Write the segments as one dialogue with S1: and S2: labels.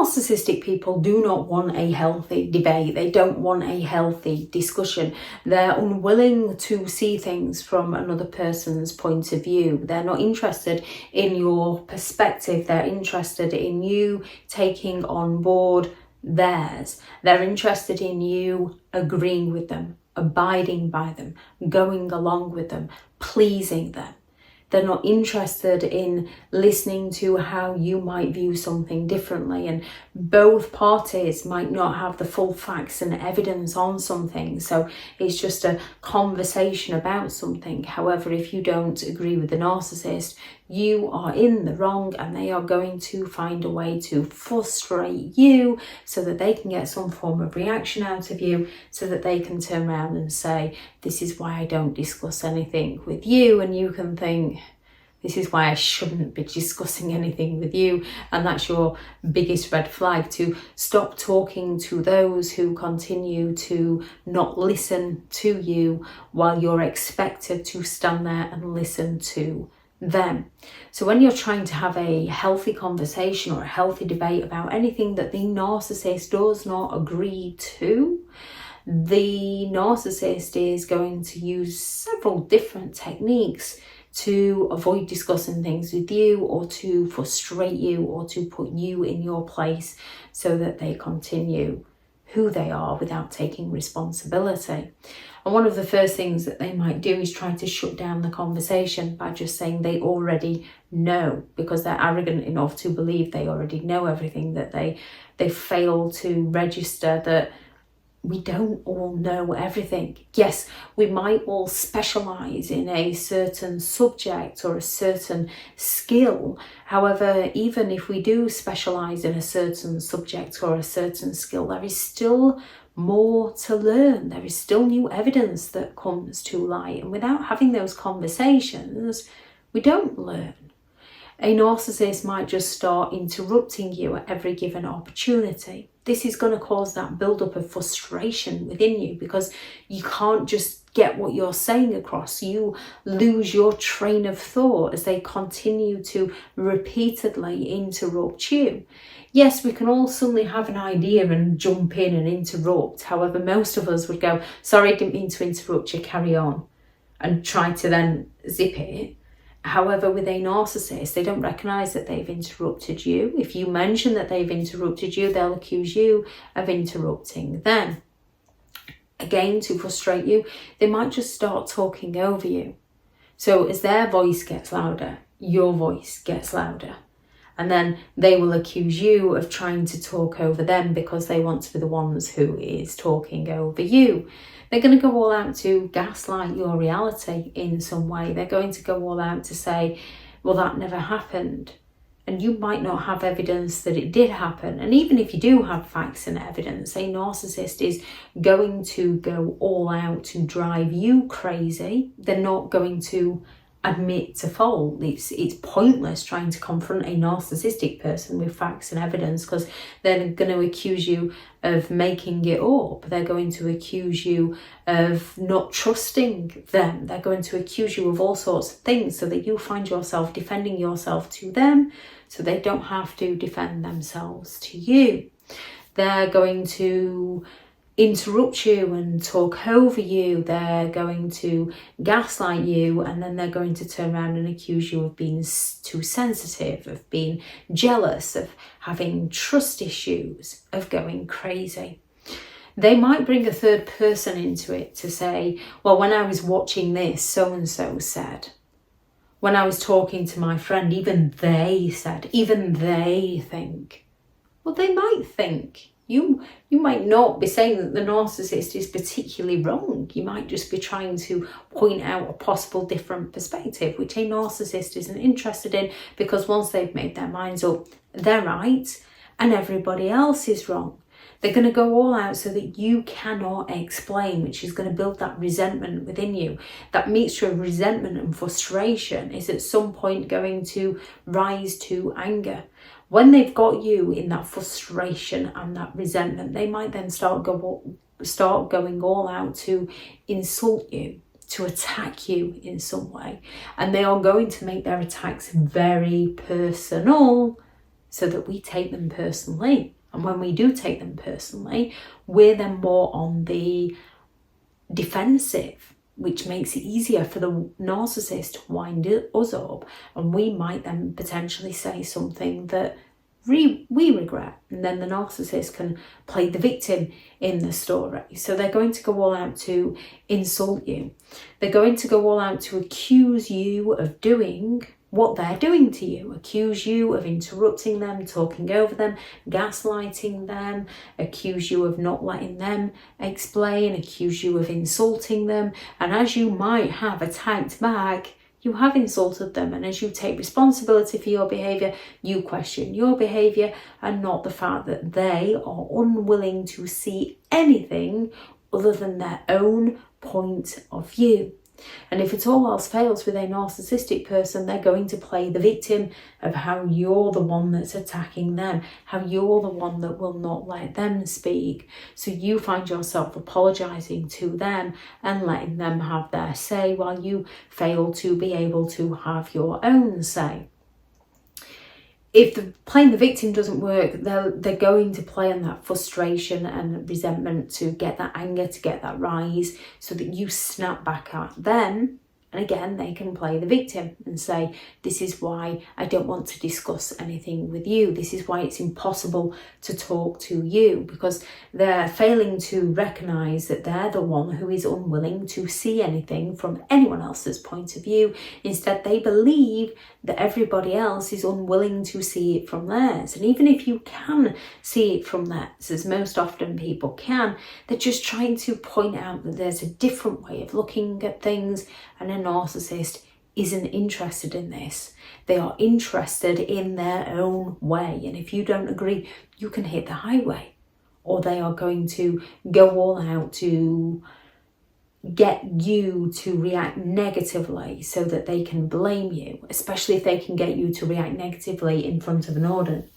S1: Narcissistic people do not want a healthy debate. They don't want a healthy discussion. They're unwilling to see things from another person's point of view. They're not interested in your perspective. They're interested in you taking on board theirs. They're interested in you agreeing with them, abiding by them, going along with them, pleasing them. They're not interested in listening to how you might view something differently, and both parties might not have the full facts and evidence on something, so it's just a conversation about something. However, if you don't agree with the narcissist, you are in the wrong, and they are going to find a way to frustrate you so that they can get some form of reaction out of you, so that they can turn around and say, this is why I don't discuss anything with you, and you can think, this is why I shouldn't be discussing anything with you. And that's your biggest red flag, to stop talking to those who continue to not listen to you while you're expected to stand there and listen to them. So when you're trying to have a healthy conversation or a healthy debate about anything that the narcissist does not agree to, the narcissist is going to use several different techniques to avoid discussing things with you, or to frustrate you, or to put you in your place so that they continue who they are without taking responsibility. And one of the first things that they might do is try to shut down the conversation by just saying they already know, because they're arrogant enough to believe they already know everything, that they fail to register that we don't all know everything. Yes, we might all specialise in a certain subject or a certain skill. However, even if we do specialise in a certain subject or a certain skill, there is still more to learn. There is still new evidence that comes to light. And without having those conversations, we don't learn. A narcissist might just start interrupting you at every given opportunity. This is going to cause that build-up of frustration within you, because you can't just get what you're saying across. You lose your train of thought as they continue to repeatedly interrupt you. Yes, we can all suddenly have an idea and jump in and interrupt. However, most of us would go, sorry, I didn't mean to interrupt you, carry on, and try to then zip it. However, with a narcissist, they don't recognise that they've interrupted you. If you mention that they've interrupted you, they'll accuse you of interrupting them. Again, to frustrate you, they might just start talking over you. So as their voice gets louder, your voice gets louder. And then they will accuse you of trying to talk over them because they want to be the ones who is talking over you. They're going to go all out to gaslight your reality in some way. They're going to go all out to say, well, that never happened. And you might not have evidence that it did happen. And even if you do have facts and evidence, a narcissist is going to go all out to drive you crazy. They're not going to admit to fault. It's pointless trying to confront a narcissistic person with facts and evidence, because they're going to accuse you of making it up. They're going to accuse you of not trusting them. They're going to accuse you of all sorts of things, so that you find yourself defending yourself to them, so they don't have to defend themselves to you. They're going to interrupt you and talk over you. They're going to gaslight you, and then they're going to turn around and accuse you of being too sensitive, of being jealous, of having trust issues, of going crazy. They might bring a third person into it to say, well, when I was watching this, so-and-so said. When I was talking to my friend, even they said, even they think. Well, they might think. You might not be saying that the narcissist is particularly wrong. You might just be trying to point out a possible different perspective, which a narcissist isn't interested in, because once they've made their minds up, they're right and everybody else is wrong. They're going to go all out so that you cannot explain, which is going to build that resentment within you. That mixture of resentment and frustration is at some point going to rise to anger. When they've got you in that frustration and that resentment, they might then start going all out to insult you, to attack you in some way. And they are going to make their attacks very personal, so that we take them personally. And when we do take them personally, we're then more on the defensive, which makes it easier for the narcissist to wind us up, and we might then potentially say something that we regret, and then the narcissist can play the victim in the story. So they're going to go all out to insult you. They're going to go all out to accuse you of doing what they're doing to you, accuse you of interrupting them, talking over them, gaslighting them, accuse you of not letting them explain, accuse you of insulting them. And as you might have attacked back, you have insulted them. And as you take responsibility for your behaviour, you question your behaviour and not the fact that they are unwilling to see anything other than their own point of view. And if it all else fails with a narcissistic person, they're going to play the victim of how you're the one that's attacking them, how you're the one that will not let them speak. So you find yourself apologising to them and letting them have their say while you fail to be able to have your own say. If playing the victim doesn't work, they're going to play on that frustration and resentment to get that anger, to get that rise, so that you snap back at them. And again, they can play the victim and say, this is why I don't want to discuss anything with you. This is why it's impossible to talk to you, because they're failing to recognise that they're the one who is unwilling to see anything from anyone else's point of view. Instead, they believe that everybody else is unwilling to see it from theirs. And even if you can see it from theirs, as most often people can, they're just trying to point out that there's a different way of looking at things, and a narcissist isn't interested in this. They are interested in their own way. And if you don't agree, you can hit the highway. Or they are going to go all out to get you to react negatively so that they can blame you, especially if they can get you to react negatively in front of an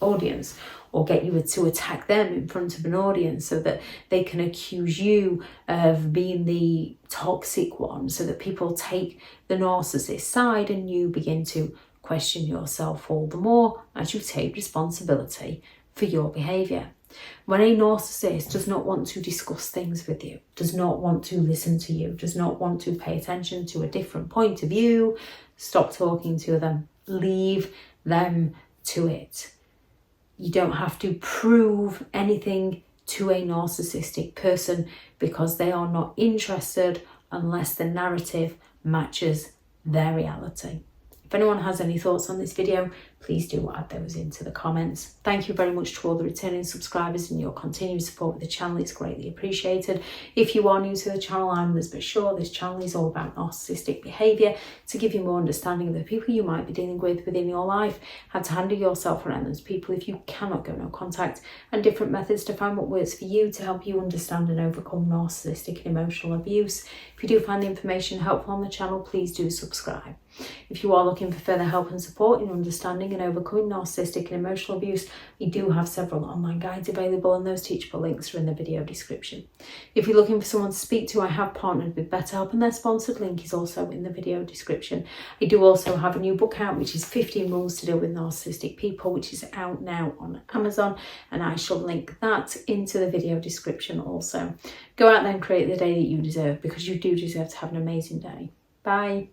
S1: audience, or get you to attack them in front of an audience so that they can accuse you of being the toxic one, so that people take the narcissist side and you begin to question yourself all the more as you take responsibility for your behaviour. When a narcissist does not want to discuss things with you, does not want to listen to you, does not want to pay attention to a different point of view, stop talking to them. Leave them to it. You don't have to prove anything to a narcissistic person, because they are not interested unless the narrative matches their reality. If anyone has any thoughts on this video, please do add those into the comments. Thank you very much to all the returning subscribers and your continued support with the channel. It's greatly appreciated. If you are new to the channel, I'm Liz, but sure, this channel is all about narcissistic behaviour to give you more understanding of the people you might be dealing with within your life, how to handle yourself around those people if you cannot go no contact, and different methods to find what works for you to help you understand and overcome narcissistic and emotional abuse. If you do find the information helpful on the channel, please do subscribe. If you are looking for further help and support in understanding and overcoming narcissistic and emotional abuse, we do have several online guides available, and those teachable links are in the video description. If you're looking for someone to speak to, I have partnered with BetterHelp, and their sponsored link is also in the video description. I do also have a new book out, which is 15 Rules to Deal with Narcissistic People, which is out now on Amazon, and I shall link that into the video description also. Go out there and create the day that you deserve, because you do deserve to have an amazing day. Bye.